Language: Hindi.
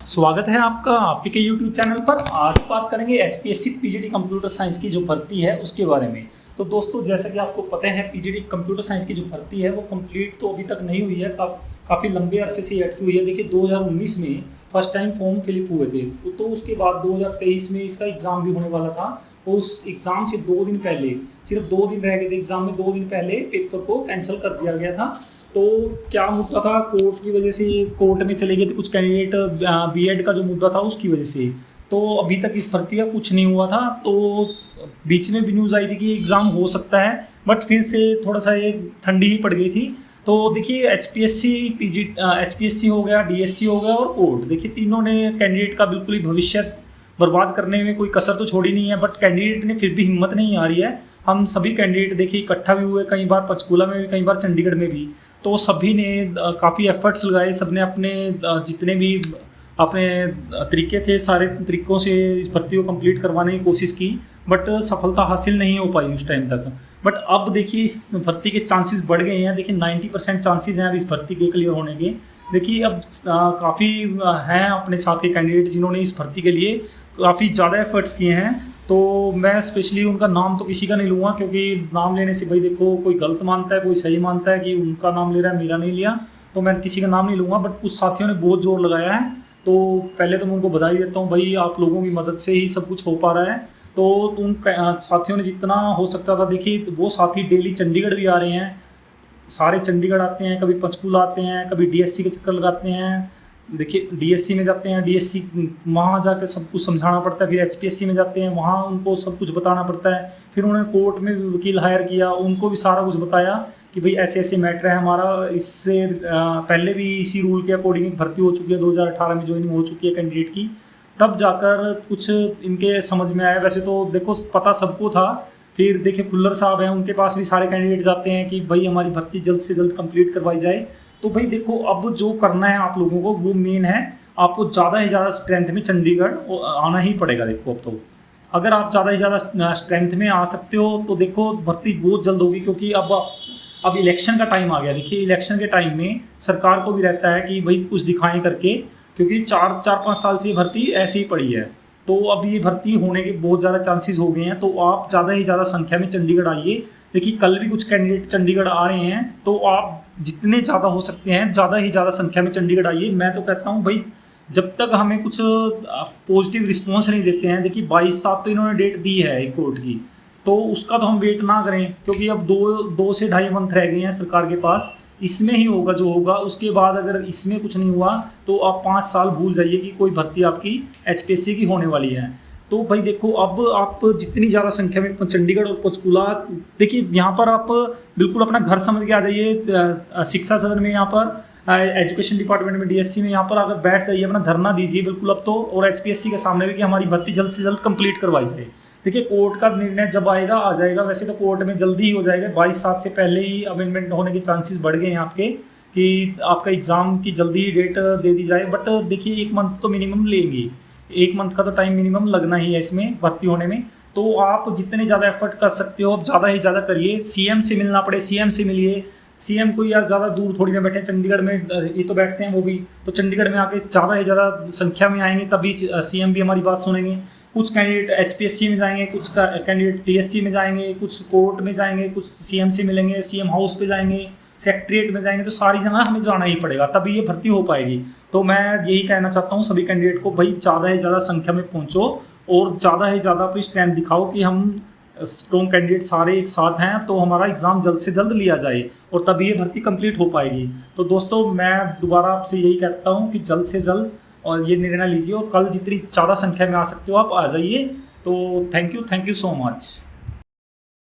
स्वागत है आपका आपके के यूट्यूब चैनल पर। आज बात करेंगे एचपीएससी पीजीडी कंप्यूटर साइंस की जो भर्ती है उसके बारे में। तो दोस्तों, जैसा कि आपको पता है, पीजीडी कंप्यूटर साइंस की जो भर्ती है वो कंप्लीट तो अभी तक नहीं हुई है, काफ़ी लंबे अरसे से अटकी हुई है। देखिए 2019 में फर्स्ट टाइम फॉर्म फिलअप हुए थे, तो उसके बाद 2023 में इसका एग्ज़ाम भी होने वाला था। उस एग्ज़ाम से 2 दिन पहले, सिर्फ 2 दिन रह गए थे एग्ज़ाम में, 2 दिन पहले पेपर को कैंसिल कर दिया गया था। तो क्या मुद्दा था, कोर्ट की वजह से कोर्ट में चले गए थे कुछ कैंडिडेट, बीएड का जो मुद्दा था उसकी वजह से। तो अभी तक इस भर्ती का कुछ नहीं हुआ था। तो बीच में भी न्यूज़ आई थी कि एग्ज़ाम हो सकता है, बट फिर से थोड़ा सा ये ठंडी ही पड़ गई थी। तो देखिए एचपीएससी हो गया, डीएससी हो गया और कोर्ट, देखिए तीनों ने कैंडिडेट का बिल्कुल ही भविष्य बर्बाद करने में कोई कसर तो छोड़ी नहीं है। बट कैंडिडेट ने फिर भी हिम्मत नहीं आ रही है। हम सभी कैंडिडेट देखिए इकट्ठा भी हुए, कई बार पंचकूला में भी, कई बार चंडीगढ़ में भी। तो सभी ने काफ़ी एफर्ट्स लगाए, सबने अपने जितने भी अपने तरीके थे सारे तरीक़ों से इस भर्ती को कंप्लीट करवाने की कोशिश की, बट सफलता हासिल नहीं हो पाई उस टाइम तक। बट अब देखिए इस भर्ती के चांसेस बढ़ गए हैं। देखिए 90% चांसेस हैं अब इस भर्ती के क्लियर होने के। देखिए अब काफ़ी हैं अपने साथ के कैंडिडेट जिन्होंने इस भर्ती के लिए काफ़ी ज़्यादा एफर्ट्स किए हैं। तो मैं स्पेशली उनका नाम तो किसी का नहीं लूँगा, क्योंकि नाम लेने से भाई देखो कोई गलत मानता है, कोई सही मानता है कि उनका नाम ले रहा है, मेरा नहीं लिया, तो मैं किसी का नाम नहीं लूँगा। बट कुछ साथियों ने बहुत जोर लगाया है। तो पहले तो मैं उनको बधाई देता हूँ, भाई आप लोगों की मदद से ही सब कुछ हो पा रहा है। तो उन साथियों ने जितना हो सकता था, देखिए वो साथी डेली चंडीगढ़ भी आ रहे हैं, सारे चंडीगढ़ आते हैं, कभी पंचकूला आते हैं, कभी डीएससी के चक्कर लगाते हैं। देखिए डीएससी में जाते हैं, डीएससी वहाँ जाकर सब कुछ समझाना पड़ता है। फिर एचपीएससी में जाते हैं, वहाँ उनको सब कुछ बताना पड़ता है। फिर उन्होंने कोर्ट में भी वकील हायर किया, उनको भी सारा कुछ बताया कि भाई ऐसे ऐसे मैटर है हमारा। इससे पहले भी इसी रूल के अकॉर्डिंग भर्ती हो चुकी है, 2018 में ज्वाइनिंग हो चुकी है कैंडिडेट की। तब जाकर कुछ इनके समझ में आया। वैसे तो देखो पता सबको था। फिर देखिए खुल्लर साहब हैं, उनके पास भी सारे कैंडिडेट जाते हैं कि भाई हमारी भर्ती जल्द से जल्द कंप्लीट करवाई जाए। तो भाई देखो अब जो करना है आप लोगों को वो मेन है, आपको ज़्यादा ही ज़्यादा स्ट्रेंथ में चंडीगढ़ आना ही पड़ेगा। देखो अब तो अगर आप ज़्यादा ही ज़्यादा स्ट्रेंथ में आ सकते हो तो देखो भर्ती बहुत जल्द होगी, क्योंकि अब इलेक्शन का टाइम आ गया। देखिए इलेक्शन के टाइम में सरकार को भी रहता है कि भाई कुछ दिखाएं करके, क्योंकि 4-5 साल से ये भर्ती ऐसे ही पड़ी है। तो अब ये भर्ती होने के बहुत ज़्यादा चांसेस हो गए हैं। तो आप ज़्यादा ही ज़्यादा संख्या में चंडीगढ़ आइए। देखिए कल भी कुछ कैंडिडेट चंडीगढ़ आ रहे हैं, तो आप जितने ज़्यादा हो सकते हैं ज़्यादा ही ज़्यादा संख्या में चंडीगढ़ आइए। मैं तो कहता हूँ भाई जब तक हमें कुछ पॉजिटिव रिस्पॉन्स नहीं देते हैं, देखिए 22/7 तो इन्होंने डेट दी है कोर्ट की, तो उसका तो हम वेट ना करें, क्योंकि अब 2 से ढाई मंथ रह गए हैं सरकार के पास। इसमें ही होगा जो होगा। उसके बाद अगर इसमें कुछ नहीं हुआ तो आप 5 साल भूल जाइए कि कोई भर्ती आपकी एचपीएससी की होने वाली है। तो भाई देखो अब आप जितनी ज़्यादा संख्या में चंडीगढ़ और पंचकूला, देखिए यहाँ पर आप बिल्कुल अपना घर समझ के आ जाइए। शिक्षा सदन में यहाँ पर एजुकेशन डिपार्टमेंट में, डीएससी में, यहाँ पर अगर बैठ जाइए, अपना धरना दीजिए बिल्कुल अब तो, और एचपीएससी के सामने भी कि हमारी भर्ती जल्द से जल्द कंप्लीट करवाई जाए। देखिए कोर्ट का निर्णय जब आएगा आ जाएगा। वैसे तो कोर्ट में जल्दी ही हो जाएगा, 22/7 से पहले ही अमेंडमेंट होने के चांसेस बढ़ गए हैं आपके, कि आपका एग्ज़ाम की जल्दी ही डेट दे दी जाए। बट देखिए 1 मंथ तो मिनिमम लेंगी, 1 मंथ का तो टाइम मिनिमम लगना ही है इसमें भर्ती होने में। तो आप जितने ज़्यादा एफर्ट कर सकते हो आप ज़्यादा ही ज़्यादा करिए। सीएम से मिलना पड़े, सीएम से मिलिए। सीएम को यार ज़्यादा दूर थोड़ी ना बैठे, चंडीगढ़ में ये तो बैठते हैं वो भी, तो चंडीगढ़ में आके ज़्यादा ही ज़्यादा संख्या में आएंगे तभी सीएम भी हमारी बात सुनेंगे। कुछ कैंडिडेट एचपीएससी में जाएंगे, कुछ कैंडिडेट डीएससी में जाएंगे, कुछ कोर्ट में जाएंगे, कुछ सीएम से मिलेंगे, सीएम हाउस पे जाएंगे, सेक्रेटरीट में जाएंगे। तो सारी जगह हमें जाना ही पड़ेगा, तभी ये भर्ती हो पाएगी। तो मैं यही कहना चाहता हूँ सभी कैंडिडेट को, भाई ज़्यादा ही ज़्यादा संख्या में पहुँचो और ज़्यादा ही ज़्यादा अपनी स्ट्रेंथ दिखाओ कि हम स्ट्रॉन्ग कैंडिडेट सारे एक साथ हैं, तो हमारा एग्ज़ाम जल्द से जल्द लिया जाए और तभी ये भर्ती कंप्लीट हो पाएगी। तो दोस्तों मैं दोबारा आपसे यही कहता हूँ कि जल्द से जल्द और ये निर्णय लीजिए, और कल जितनी ज़्यादा संख्या में आ सकते हो आप आ जाइए। तो थैंक यू सो मच।